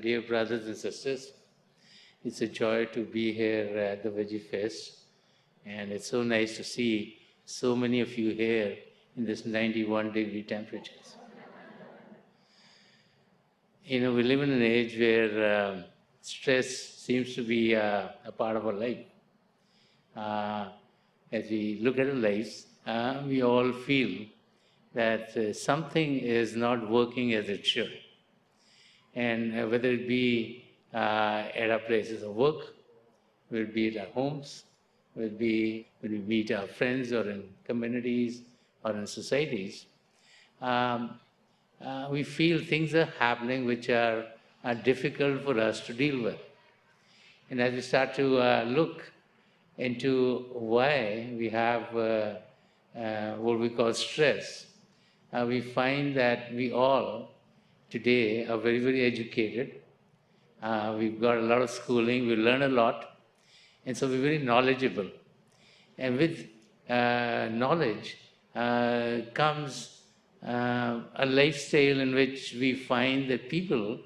dear brothers and sisters. It's a joy to be here at the Veggie Fest, and it's so nice to see so many of you here in this 91-degree temperatures. You know, we live in an age where stress seems to be a part of our life. As we look at our lives, we all feel that something is not working as it should. And whether it be at our places of work, whether it be at our homes, whether it be when we meet our friends or in communities or in societies, we feel things are happening which are difficult for us to deal with. And as we start to look into why we have what we call stress, we find that we all today are very, very educated. We've got a lot of schooling, we learn a lot, and so we're very knowledgeable. And with knowledge comes a lifestyle in which we find that people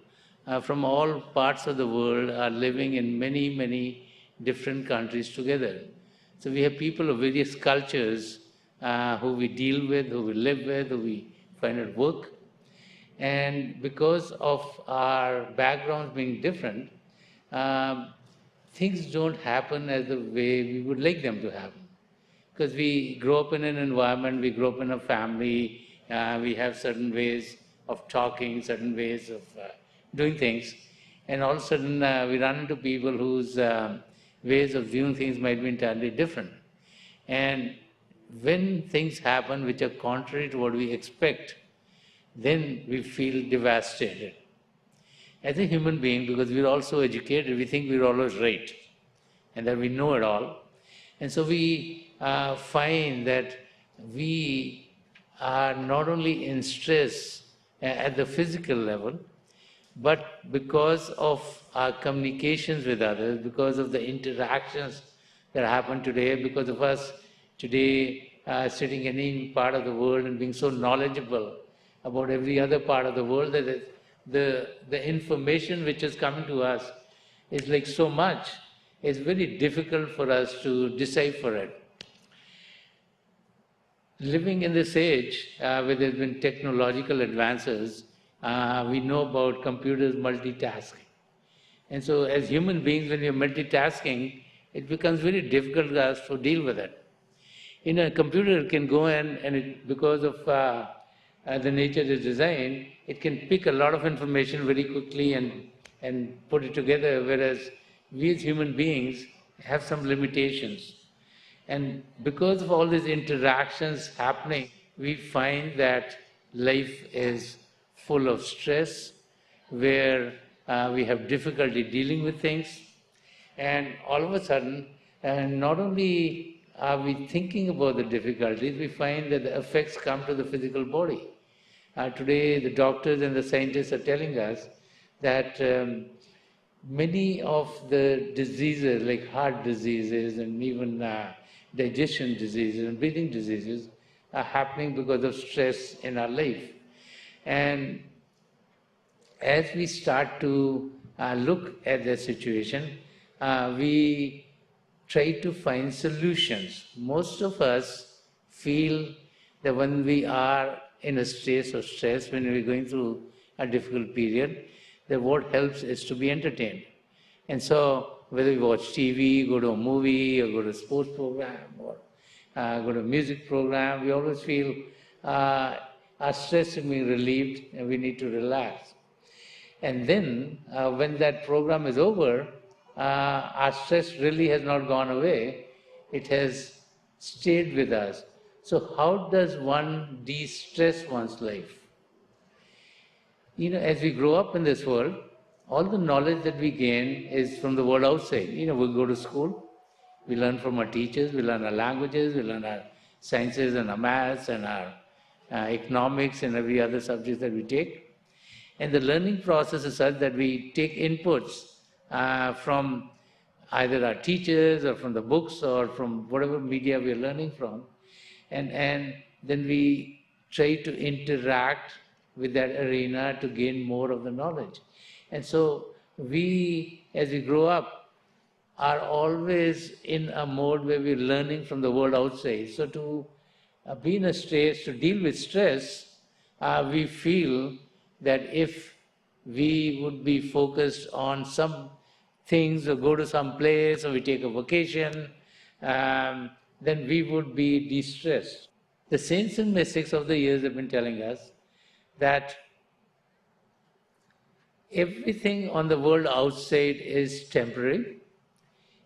from all parts of the world are living in many, many different countries together. So we have people of various cultures who we deal with, who we live with, who we find at work. And because of our backgrounds being different, things don't happen as the way we would like them to happen. Because we grow up in an environment, we grow up in a family, we have certain ways of talking, certain ways of doing things, and all of a sudden we run into people whose ways of viewing things might be entirely different. And when things happen which are contrary to what we expect, then we feel devastated. As a human being, because we're also educated, we think we're always right and that we know it all. And so we find that we are not only in stress at the physical level, but because of our communications with others, because of the interactions that happen today, because of us today sitting in any part of the world and being so knowledgeable about every other part of the world, that the information which is coming to us is like so much, it's very difficult for us to decipher it. Living in this age where there's been technological advances, we know about computers multitasking. And so as human beings, when you're multitasking, it becomes very difficult for us to deal with it. You know, a computer can go in and because of the nature of the design, it can pick a lot of information very quickly and put it together, whereas we as human beings have some limitations. And because of all these interactions happening, we find that life is full of stress, where we have difficulty dealing with things. And all of a sudden, not only are we thinking about the difficulties, we find that the effects come to the physical body. Today, the doctors and the scientists are telling us that many of the diseases, like heart diseases and even digestion diseases and breathing diseases, are happening because of stress in our life. And as we start to look at the situation, we try to find solutions. Most of us feel that when we are in a state of stress, when we're going through a difficult period, that what helps is to be entertained. And so whether we watch TV, go to a movie, or go to a sports program, or go to a music program, we always feel our stress is being relieved and we need to relax. And then when that program is over, our stress really has not gone away, it has stayed with us. So how does one de-stress one's life? You know, as we grow up in this world, all the knowledge that we gain is from the world outside. You know, we go to school, we learn from our teachers, we learn our languages, we learn our sciences and our maths and our economics and every other subject that we take. And the learning process is such that we take inputs from either our teachers or from the books or from whatever media we are learning from. And then we try to interact with that arena to gain more of the knowledge. And so we, as we grow up, are always in a mode where we're learning from the world outside. So to be in a state, to deal with stress, we feel that if we would be focused on some things or go to some place or we take a vacation, then we would be de-stressed. The saints and mystics of the years have been telling us that everything on the world outside is temporary,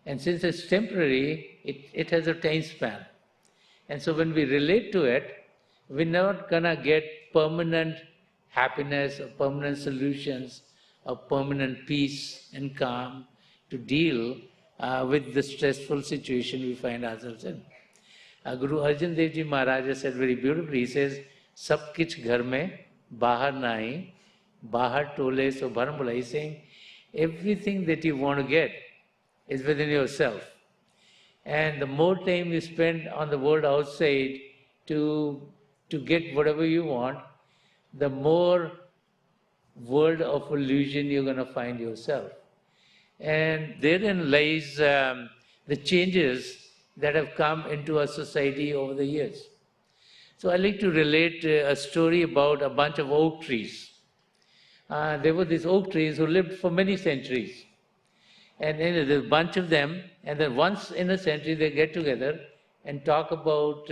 and since it's temporary, it has a time span. And so when we relate to it, we're not gonna get permanent happiness or permanent solutions or permanent peace and calm to deal with the stressful situation we find ourselves in. Guru Arjan Dev Ji Maharaj has said very beautifully, he says, Sab kich ghar mein, bahar nahi, bahar tole so bharam bula. He's saying, everything that you want to get is within yourself. And the more time you spend on the world outside to get whatever you want, the more world of illusion you're going to find yourself. And therein lies the changes that have come into our society over the years. So I like to relate a story about a bunch of oak trees. There were these oak trees who lived for many centuries. And there's a bunch of them, and then once in a century they get together and talk about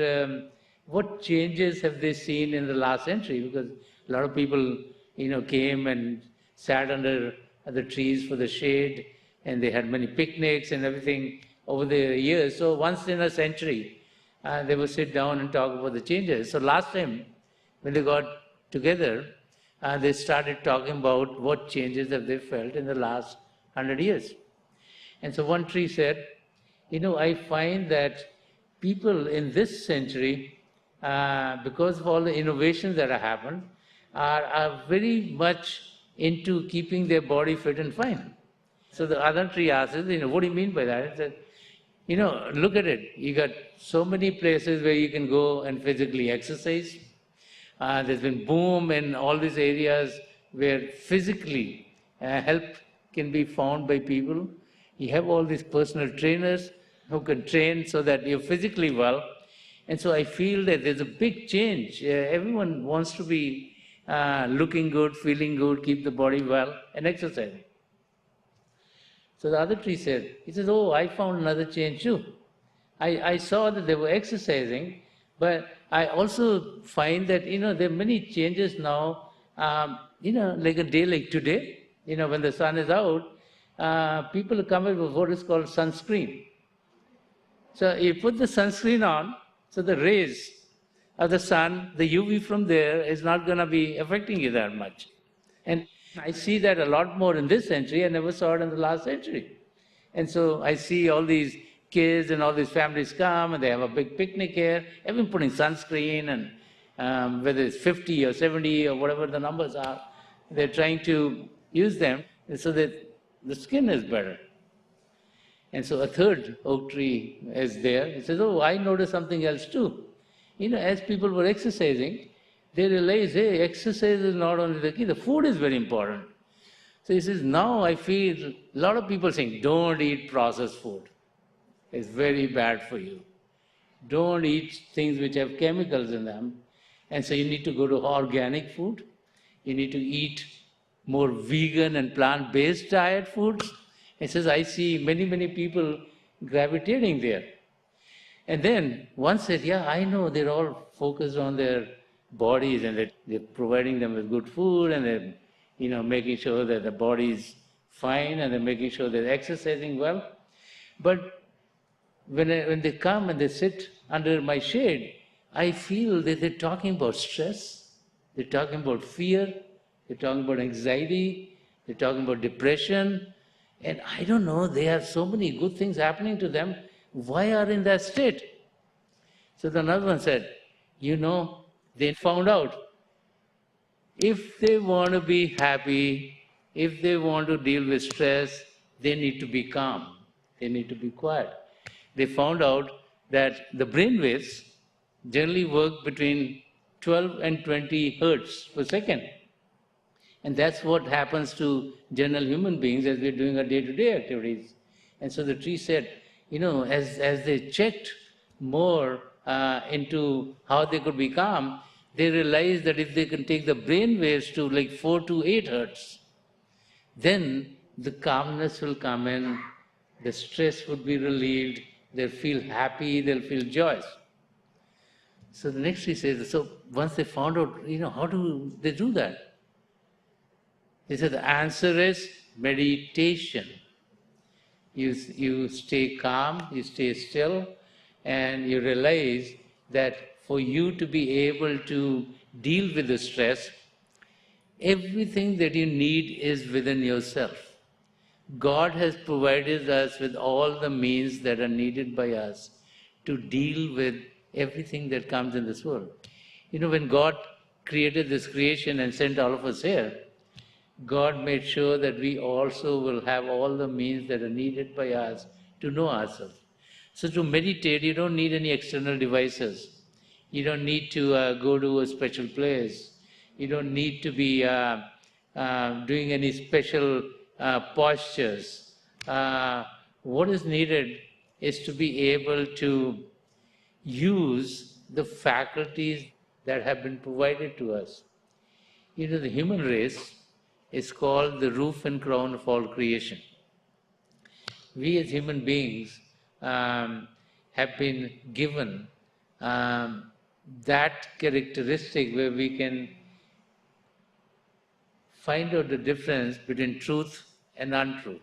what changes have they seen in the last century, because a lot of people, came and sat under the trees for the shade, and they had many picnics and everything over the years. So once in a century, they would sit down and talk about the changes. So last time, when they got together, they started talking about what changes have they felt in the last 100 years. And so one tree said, I find that people in this century, because of all the innovations that have happened, are very much into keeping their body fit and fine. So the other tree asks, what do you mean by that? It said, look at it. You got so many places where you can go and physically exercise. There's been boom in all these areas where physically help can be found by people. You have all these personal trainers who can train so that you're physically well. And so I feel that there's a big change. Everyone wants to be looking good, feeling good, keep the body well, and exercising. So the other tree said, I found another change too. I saw that they were exercising, but I also find that, there are many changes now, like a day like today, when the sun is out, people come up with what is called sunscreen. So you put the sunscreen on, so the rays of the sun, the UV from there is not going to be affecting you that much. And I see that a lot more in this century. I never saw it in the last century. And so I see all these kids and all these families come and they have a big picnic here. Everyone putting sunscreen and whether it's 50 or 70 or whatever the numbers are, they're trying to use them so that the skin is better. And so a third oak tree is there. It says, I noticed something else too. As people were exercising, they realized, hey, exercise is not only the key, the food is very important. So he says, now I feel a lot of people saying, don't eat processed food. It's very bad for you. Don't eat things which have chemicals in them. And so you need to go to organic food. You need to eat more vegan and plant-based diet foods. He says, I see many, many people gravitating there. And then one said, I know they're all focused on their bodies and they're providing them with good food and they're making sure that the body's fine and they're making sure they're exercising well. But when they come and they sit under my shade, I feel that they're talking about stress, they're talking about fear, they're talking about anxiety, they're talking about depression, and I don't know, they have so many good things happening to them. Why are in that state? So the another one said, they found out if they want to be happy, if they want to deal with stress, they need to be calm. They need to be quiet. They found out that the brain waves generally work between 12 and 20 hertz per second. And that's what happens to general human beings as we're doing our day-to-day activities. And so the tree said, as they checked more into how they could be calm, they realized that if they can take the brain waves to like 4 to 8 hertz, then the calmness will come in, the stress would be relieved, they'll feel happy, they'll feel joyous. So the next tree says, so once they found out, how do they do that? They said the answer is meditation. You stay calm, you stay still, and you realize that for you to be able to deal with the stress, everything that you need is within yourself. God has provided us with all the means that are needed by us to deal with everything that comes in this world. When God created this creation and sent all of us here, God made sure that we also will have all the means that are needed by us to know ourselves. So to meditate, you don't need any external devices. You don't need to go to a special place. You don't need to be doing any special postures. What is needed is to be able to use the faculties that have been provided to us. The human race is called the roof and crown of all creation. We as human beings have been given that characteristic where we can find out the difference between truth and untruth,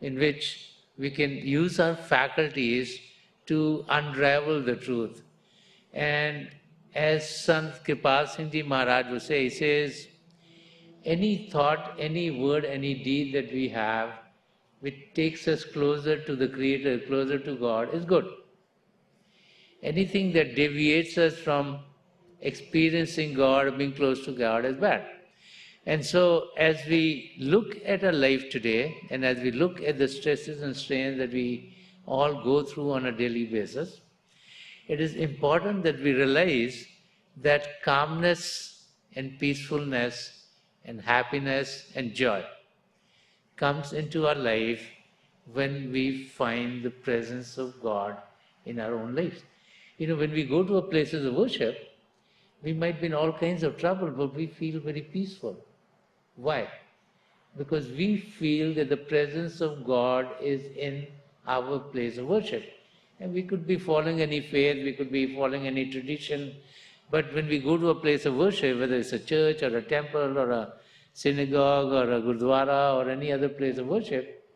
in which we can use our faculties to unravel the truth. And as Sant Rajinder Singh Maharaj would say, he says, any thought, any word, any deed that we have which takes us closer to the Creator, closer to God, is good. Anything that deviates us from experiencing God or being close to God is bad. And so as we look at our life today, and as we look at the stresses and strains that we all go through on a daily basis, it is important that we realize that calmness and peacefulness and happiness and joy comes into our life when we find the presence of God in our own lives. When we go to a places of worship, we might be in all kinds of trouble, but we feel very peaceful. Why? Because we feel that the presence of God is in our place of worship. And we could be following any faith, we could be following any tradition, but when we go to a place of worship, whether it's a church or a temple or a synagogue or a gurdwara or any other place of worship,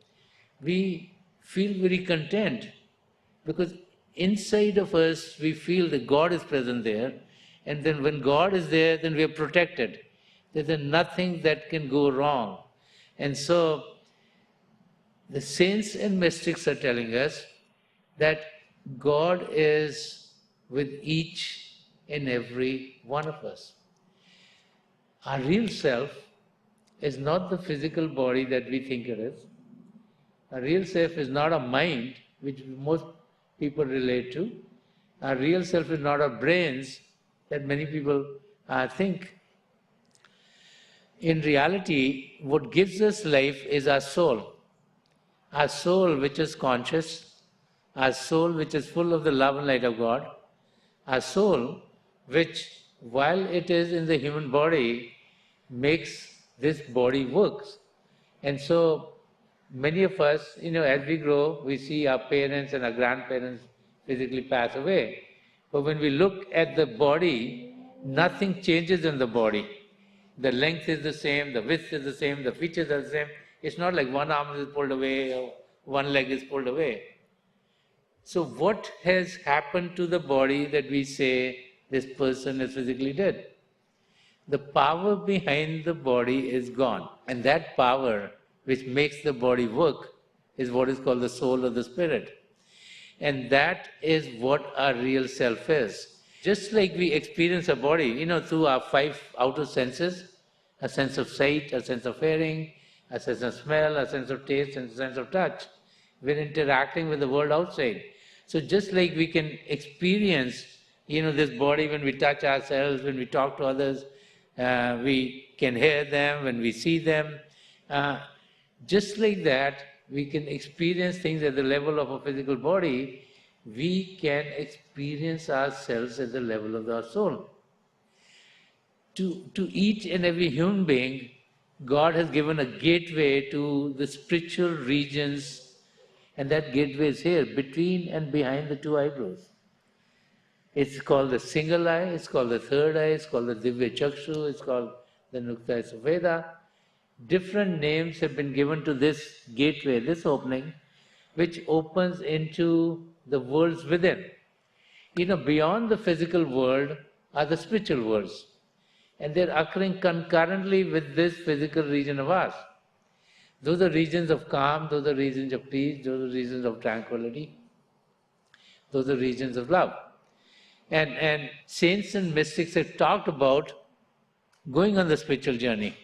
we feel very content because inside of us we feel that God is present there, and then when God is there, then we are protected. There's nothing that can go wrong. And so the saints and mystics are telling us that God is with each and every one of us. Our real self is not the physical body that we think it is. Our real self is not a mind, which most people relate to. Our real self is not our brains, that many people think. In reality, what gives us life is our soul. Our soul which is conscious, our soul which is full of the love and light of God, our soul which, while it is in the human body, makes this body works. And so many of us, as we grow, we see our parents and our grandparents physically pass away. But when we look at the body, nothing changes in the body. The length is the same, the width is the same, the features are the same. It's not like one arm is pulled away or one leg is pulled away. So what has happened to the body that we say this person is physically dead? The power behind the body is gone. And that power which makes the body work is what is called the soul or the spirit. And that is what our real self is. Just like we experience a body, through our 5 outer senses, a sense of sight, a sense of hearing, a sense of smell, a sense of taste, and a sense of touch. We're interacting with the world outside. So just like we can experience, this body when we touch ourselves, when we talk to others, we can hear them, when we see them. Just like that, we can experience things at the level of a physical body, we can experience ourselves at the level of our soul. To each and every human being, God has given a gateway to the spiritual regions, and that gateway is here, between and behind the two eyebrows. It's called the single eye, it's called the third eye, it's called the Divya Chakshu, it's called the Nukta Safeda. Different names have been given to this gateway, this opening, which opens into the worlds within. Beyond the physical world are the spiritual worlds. And they're occurring concurrently with this physical region of ours. Those are regions of calm, those are regions of peace, those are regions of tranquility, those are regions of love. And saints and mystics have talked about going on the spiritual journey.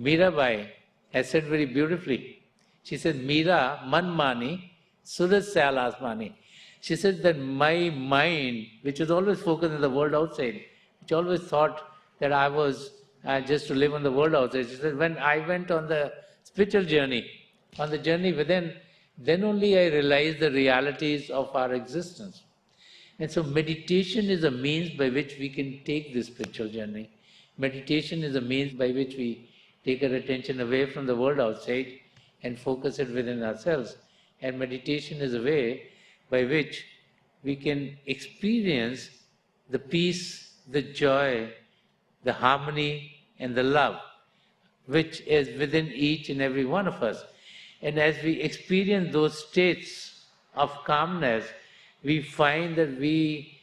Mirabai has said very beautifully. She said, Mira manmani suras salasmani. She said that my mind, which was always focused on the world outside, which always thought that I was just to live on the world outside. She said, when I went on the spiritual journey, on the journey within, then only I realized the realities of our existence. And so meditation is a means by which we can take this spiritual journey. Meditation is a means by which we take our attention away from the world outside and focus it within ourselves. And meditation is a way by which we can experience the peace, the joy, the harmony, and the love, which is within each and every one of us. And as we experience those states of calmness, we find that we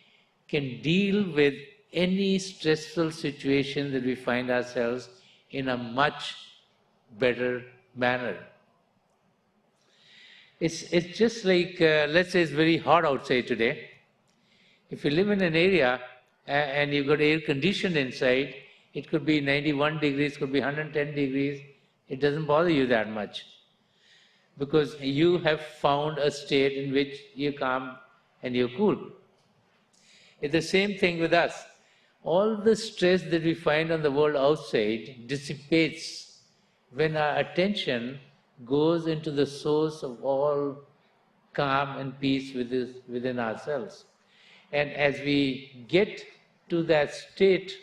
can deal with any stressful situation that we find ourselves in a much better manner. It's just like, let's say it's very hot outside today. If you live in an area and you've got air conditioned inside, it could be 91 degrees, could be 110 degrees, it doesn't bother you that much. Because you have found a state in which you're calm and you're cool. It's the same thing with us. All the stress that we find on the world outside dissipates when our attention goes into the source of all calm and peace within ourselves. And as we get to that state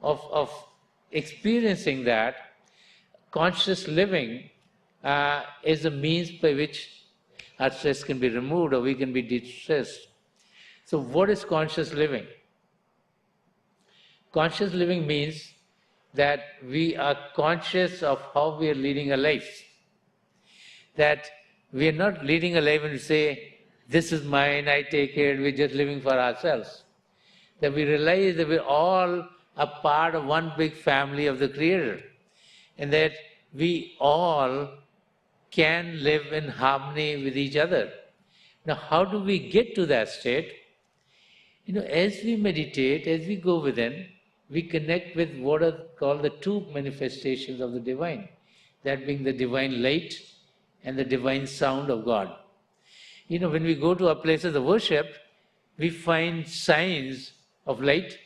of experiencing that, conscious living is a means by which our stress can be removed or we can be de-stressed. So what is conscious living? Conscious living means that we are conscious of how we are leading our lives. That we are not leading a life and we say, this is mine, I take it, we're just living for ourselves. That we realize that we're all a part of one big family of the Creator. And that we all can live in harmony with each other. Now, how do we get to that state? As we meditate, as we go within, we connect with what are called the two manifestations of the divine, that being the divine light and the divine sound of God. When we go to our places of worship, we find signs of light.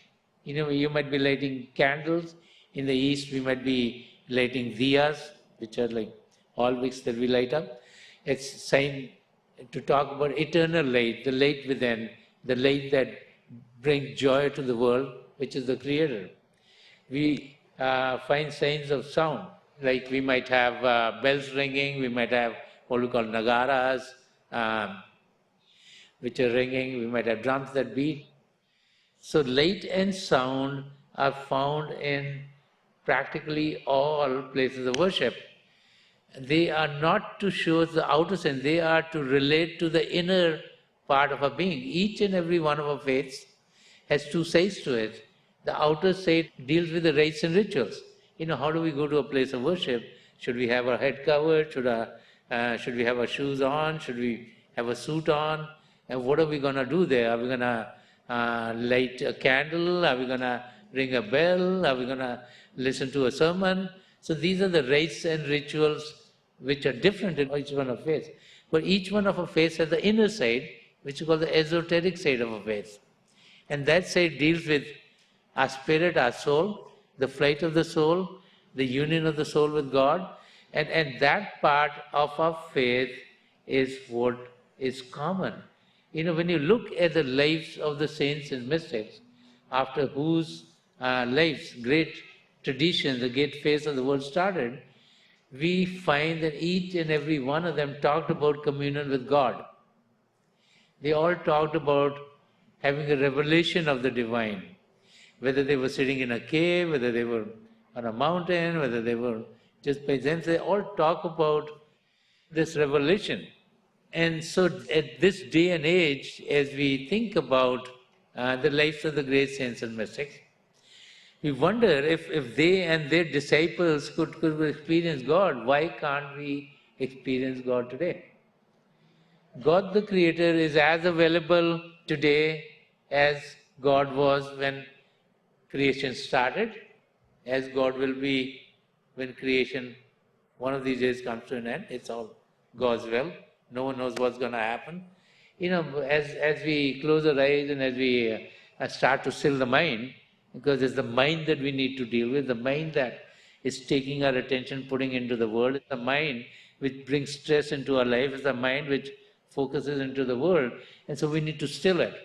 You might be lighting candles. In the East, we might be lighting diyas, which are like all wicks that we light up. It's a sign to talk about eternal light, the light within, the light that brings joy to the world, which is the Creator. We find signs of sound, like we might have bells ringing, we might have what we call nagaras, which are ringing, we might have drums that beat. So light and sound are found in practically all places of worship. They are not to show us the outer sense, they are to relate to the inner part of our being. Each and every one of our faiths has two sides to it. The outer side deals with the rites and rituals. How do we go to a place of worship? Should we have our head covered? Should we have our shoes on? Should we have a suit on? And what are we going to do there? Are we going to light a candle? Are we going to ring a bell? Are we going to listen to a sermon? So these are the rites and rituals which are different in each one of faiths. But each one of our faiths has the inner side, which is called the esoteric side of our faith. And that side deals with our spirit, our soul, the flight of the soul, the union of the soul with God, and that part of our faith is what is common. When you look at the lives of the saints and mystics, after whose lives, great tradition, the great phase of the world started, we find that each and every one of them talked about communion with God. They all talked about having a revelation of the divine, whether they were sitting in a cave, whether they were on a mountain, whether they were just by Zen, they all talk about this revelation. And so at this day and age, as we think about the lives of the great saints and mystics, we wonder if they and their disciples could experience God, why can't we experience God today? God the Creator is as available today as God was when creation started, as God will be when creation one of these days comes to an end. It's all God's will. No one knows what's going to happen. As we close our eyes and as we start to still the mind, because it's the mind that we need to deal with, the mind that is taking our attention, putting into the world. It's the mind which brings stress into our life. It's the mind which focuses into the world. And so we need to still it.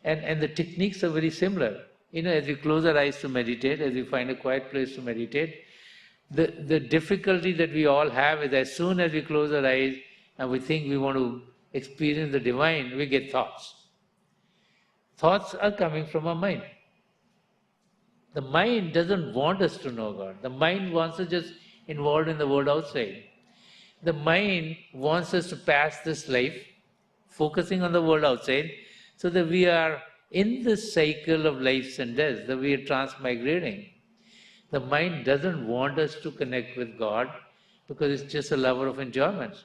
And the techniques are very similar. As we close our eyes to meditate, as we find a quiet place to meditate, the difficulty that we all have is as soon as we close our eyes and we think we want to experience the divine, we get thoughts. Thoughts are coming from our mind. The mind doesn't want us to know God. The mind wants us just involved in the world outside. The mind wants us to pass this life focusing on the world outside so that we are in this cycle of lives and deaths, that we are transmigrating. The mind doesn't want us to connect with God because it's just a lover of enjoyment.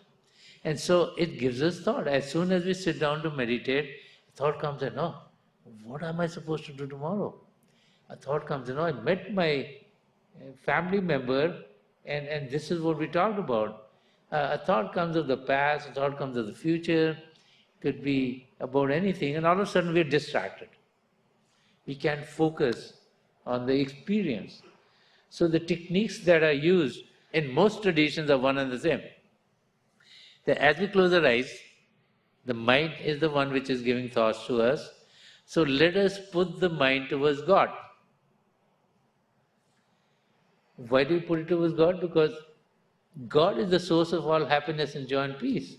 And so it gives us thought. As soon as we sit down to meditate, thought comes in, oh, what am I supposed to do tomorrow? A thought comes in, oh, I met my family member and this is what we talked about. A thought comes of the past, a thought comes of the future, could be about anything, and all of a sudden we're distracted. We can't focus on the experience. So the techniques that are used in most traditions are one and the same. That as we close our eyes, the mind is the one which is giving thoughts to us. So let us put the mind towards God. Why do we put it towards God? Because God is the source of all happiness and joy and peace.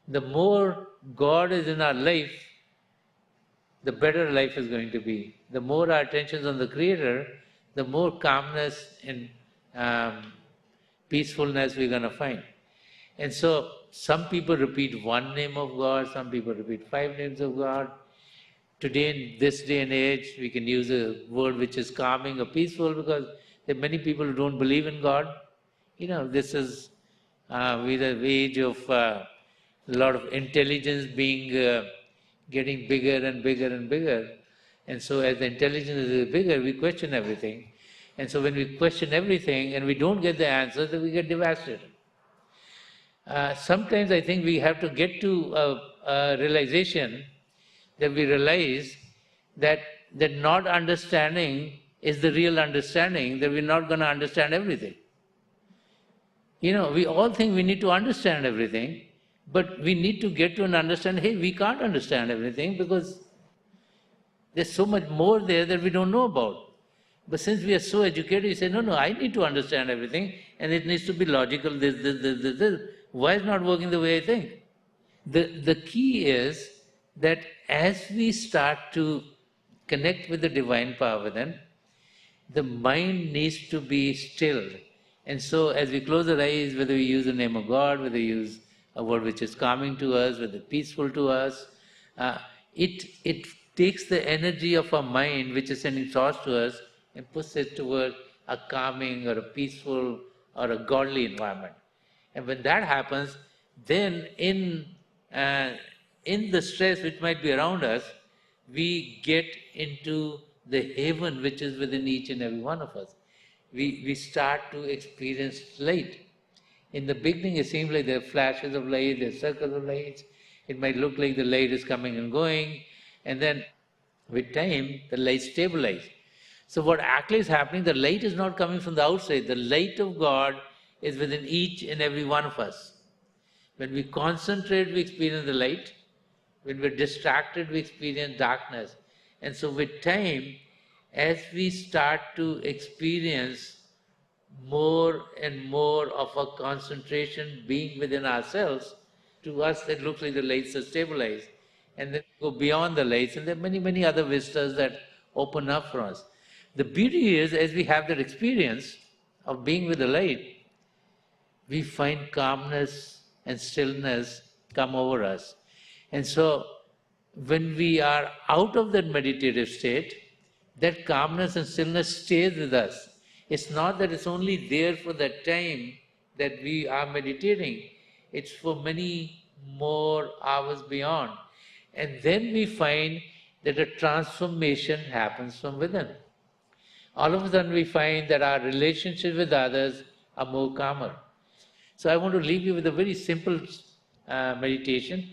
The more God is in our life, the better life is going to be. The more our attention is on the Creator, the more calmness and peacefulness we're going to find. And so some people repeat one name of God, some people repeat 5 names of God. Today, in this day and age, we can use a word which is calming or peaceful because there are many people who don't believe in God. This is with the age of a lot of intelligence getting bigger and bigger and bigger. And so as the intelligence is bigger, we question everything. And so when we question everything and we don't get the answers, then we get devastated. Sometimes I think we have to get to a realization that we realize that not understanding is the real understanding, that we're not going to understand everything. We all think we need to understand everything, but we need to get to an understanding, hey, we can't understand everything because there's so much more there that we don't know about. But since we are so educated, we say, no, I need to understand everything, and it needs to be logical, this. Why is it not working the way I think? The key is that as we start to connect with the divine power within, the mind needs to be stilled. And so as we close our eyes, whether we use the name of God, whether we use a word which is calming to us, whether peaceful to us, it takes the energy of our mind, which is sending thoughts to us, and puts it toward a calming or a peaceful or a godly environment. And when that happens, then in the stress which might be around us, we get into the haven which is within each and every one of us. We start to experience light. In the beginning, it seems like there are flashes of light, there are circles of lights. It might look like the light is coming and going, and then with time, the light stabilizes. So what actually is happening, the light is not coming from the outside. The light of God is within each and every one of us. When we concentrate, we experience the light. When we're distracted, we experience darkness. And so with time, as we start to experience more and more of a concentration being within ourselves, to us it looks like the lights are stabilized. And then go beyond the lights, and there are many, many other vistas that open up for us. The beauty is, as we have that experience of being with the light, we find calmness and stillness come over us. And so, when we are out of that meditative state, that calmness and stillness stays with us. It's not that it's only there for that time that we are meditating, it's for many more hours beyond. And then we find that a transformation happens from within. All of a sudden we find that our relationships with others are more calmer. So I want to leave you with a very simple meditation.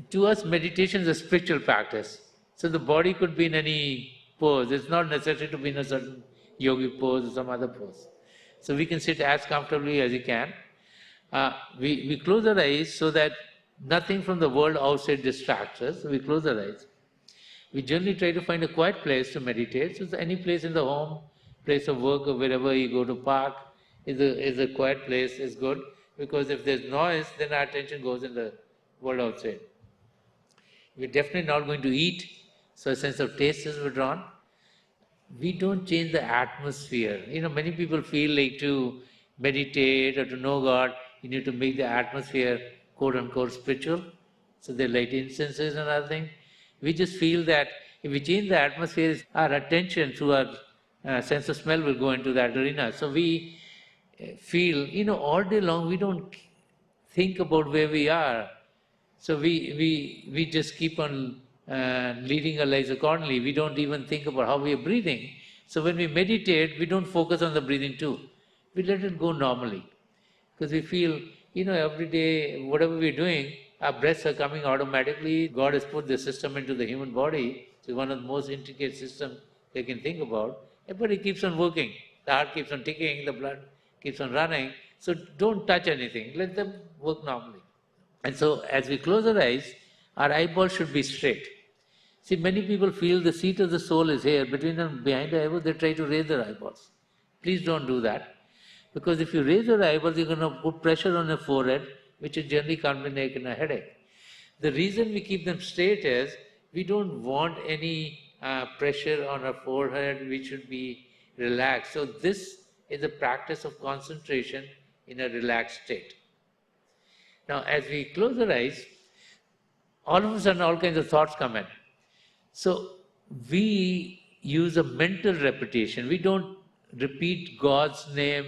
To us, meditation is a spiritual practice. So the body could be in any pose. It's not necessary to be in a certain yogi pose or some other pose. So we can sit as comfortably as you can. We close our eyes so that nothing from the world outside distracts us. So we close our eyes. We generally try to find a quiet place to meditate. So any place in the home, place of work, or wherever you go to park, is a quiet place, is good. Because if there's noise, then our attention goes in the world outside. We're definitely not going to eat, so a sense of taste is withdrawn. We don't change the atmosphere. Many people feel like to meditate or to know God, you need to make the atmosphere quote unquote spiritual. So they light incenses and other things. We just feel that if we change the atmosphere, our attention through our sense of smell will go into that arena. So we feel, all day long we don't think about where we are. So we just keep on leading our lives accordingly. We don't even think about how we are breathing. So when we meditate, we don't focus on the breathing too. We let it go normally. Because we feel, every day, whatever we're doing, our breaths are coming automatically. God has put the system into the human body. It's one of the most intricate systems they can think about. But it keeps on working. The heart keeps on ticking, the blood keeps on running. So don't touch anything. Let them work normally. And so as we close our eyes, our eyeballs should be straight. See, many people feel the seat of the soul is here, between them, behind the eyeballs, they try to raise their eyeballs. Please don't do that. Because if you raise your eyeballs, you're going to put pressure on your forehead, which is generally culminate in a headache. The reason we keep them straight is, we don't want any pressure on our forehead, we should be relaxed. So this is a practice of concentration in a relaxed state. Now, as we close our eyes, all of a sudden all kinds of thoughts come in. So we use a mental repetition. We don't repeat God's name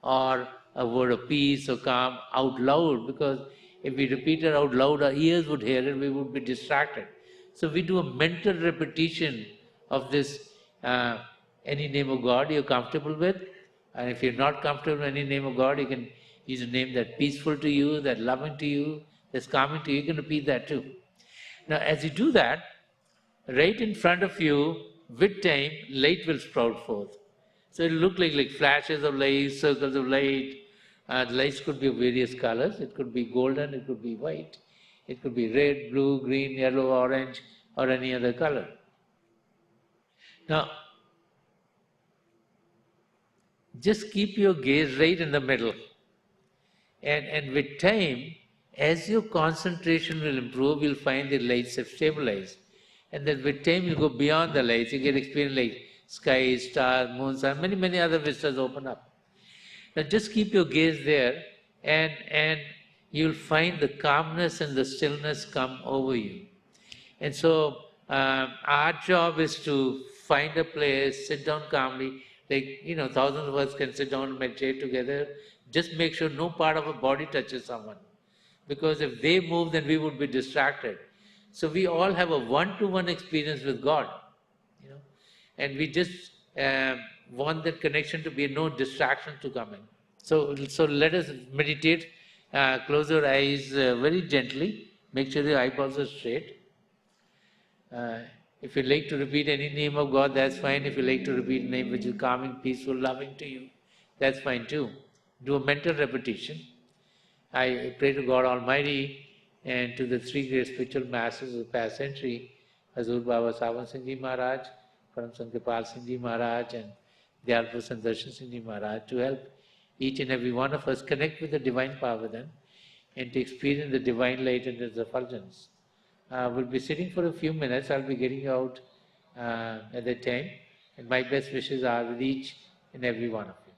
or a word of peace or calm out loud, because if we repeat it out loud, our ears would hear it, we would be distracted. So we do a mental repetition of this, any name of God you're comfortable with. And if you're not comfortable with any name of God, you can use a name that's peaceful to you, that's loving to you, that's calming to you. You can repeat that too. Now, as you do that, right in front of you, with time, light will sprout forth. So it will look like flashes of light, circles of light. The lights could be of various colors. It could be golden, it could be white. It could be red, blue, green, yellow, orange, or any other color. Now, just keep your gaze right in the middle. And with time, as your concentration will improve, you'll find the lights have stabilized. And then with time, you'll go beyond the lights. You get experience like sky, stars, moon, sun, many, many other vistas open up. Now just keep your gaze there, and you'll find the calmness and the stillness come over you. And so our job is to find a place, sit down calmly. Like, thousands of us can sit down and meditate together. Just make sure no part of our body touches someone. Because if they move, then we would be distracted. So we all have a one-to-one experience with God. And we just want that connection to be no distraction to come in. So let us meditate. Close your eyes very gently. Make sure your eyeballs are straight. If you like to repeat any name of God, that's fine. If you like to repeat a name which is calming, peaceful, loving to you, that's fine too. Do a mental repetition. I pray to God Almighty and to the three great spiritual masters of the past century, Hazur Baba Sawan Singh Ji Maharaj, Param Sant Kripal Singh Ji Maharaj, and Dayal Sant Darshan Singh Ji Maharaj, to help each and every one of us connect with the divine power then and to experience the divine light and its effulgence. We'll be sitting for a few minutes. I'll be getting out at that time, and my best wishes are with each and every one of you.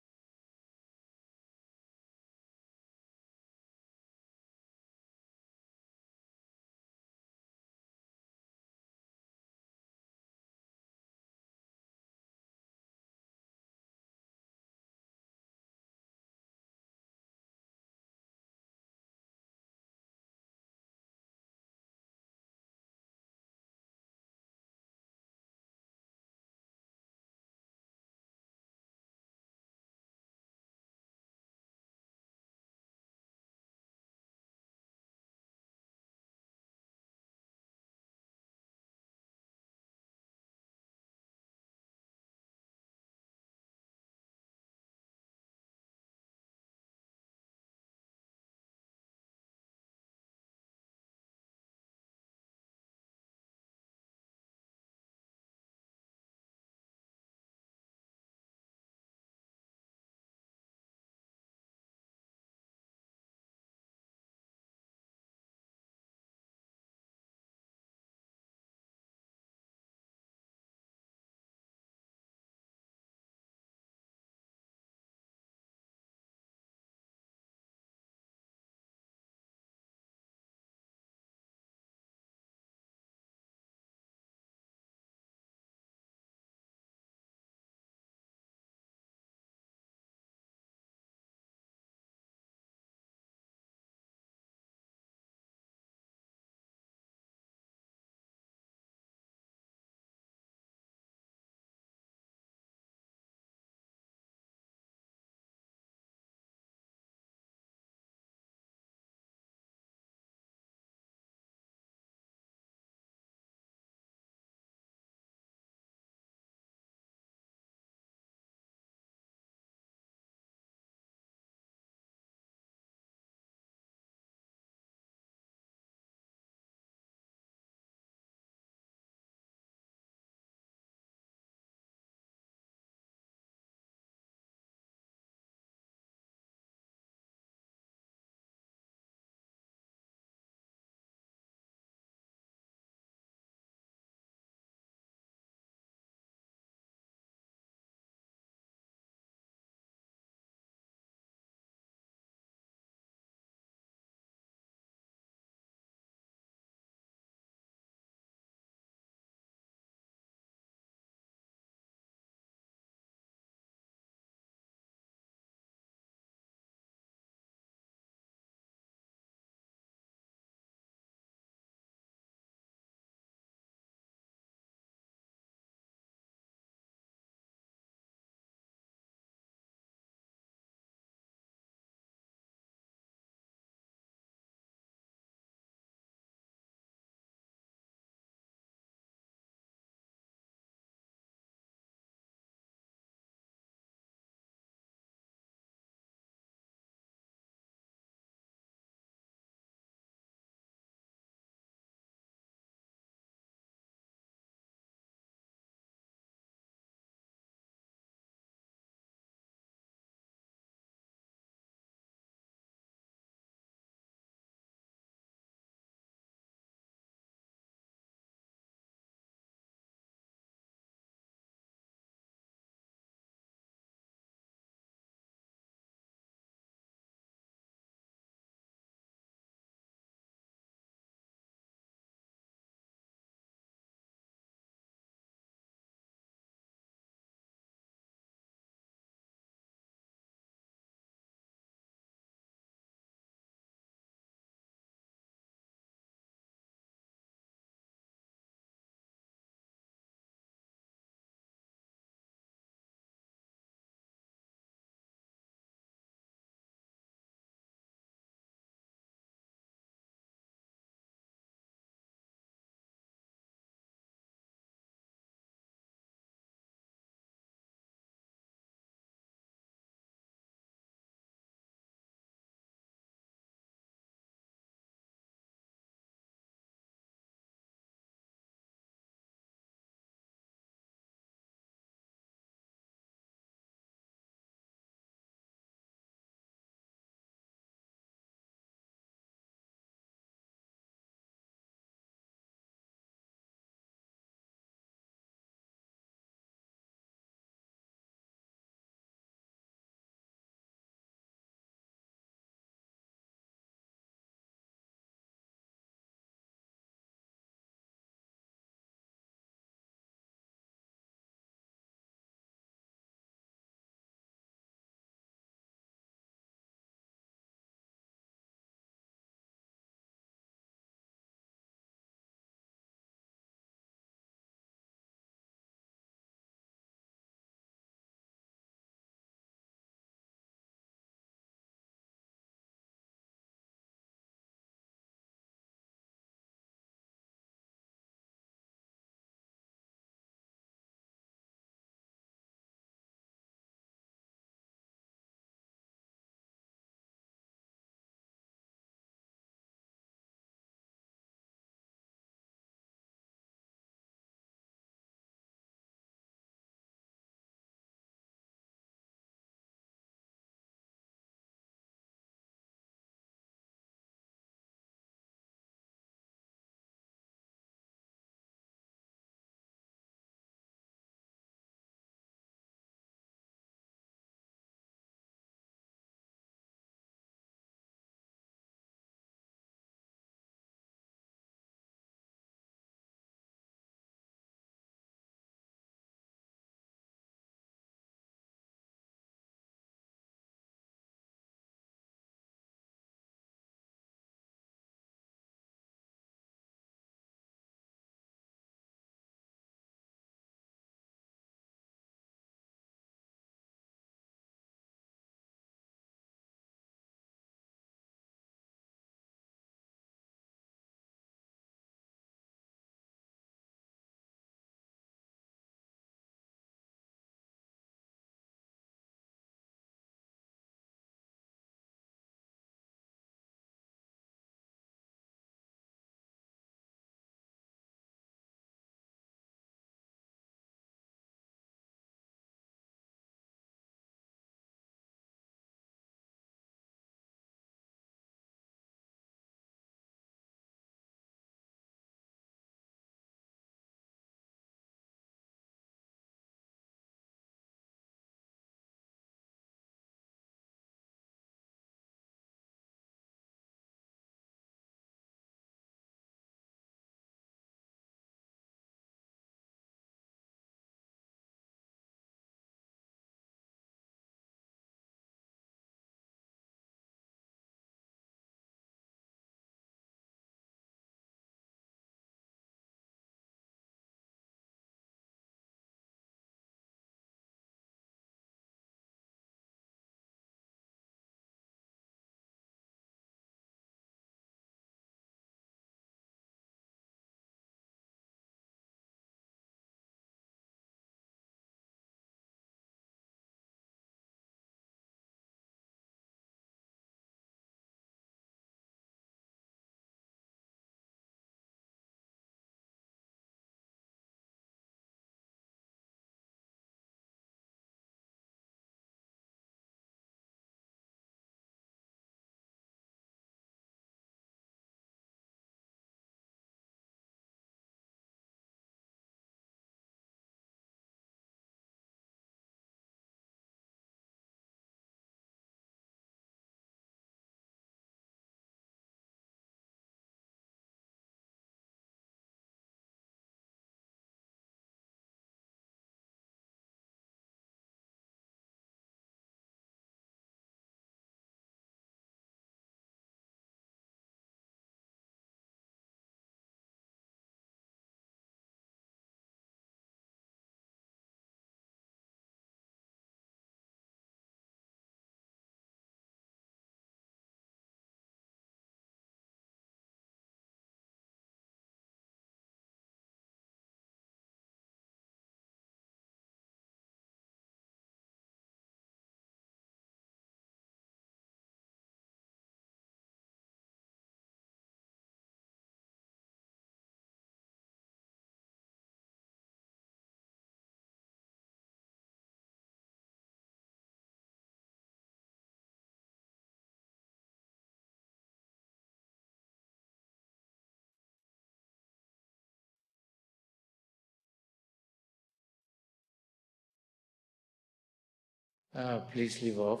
Please leave off.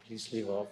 Please leave off.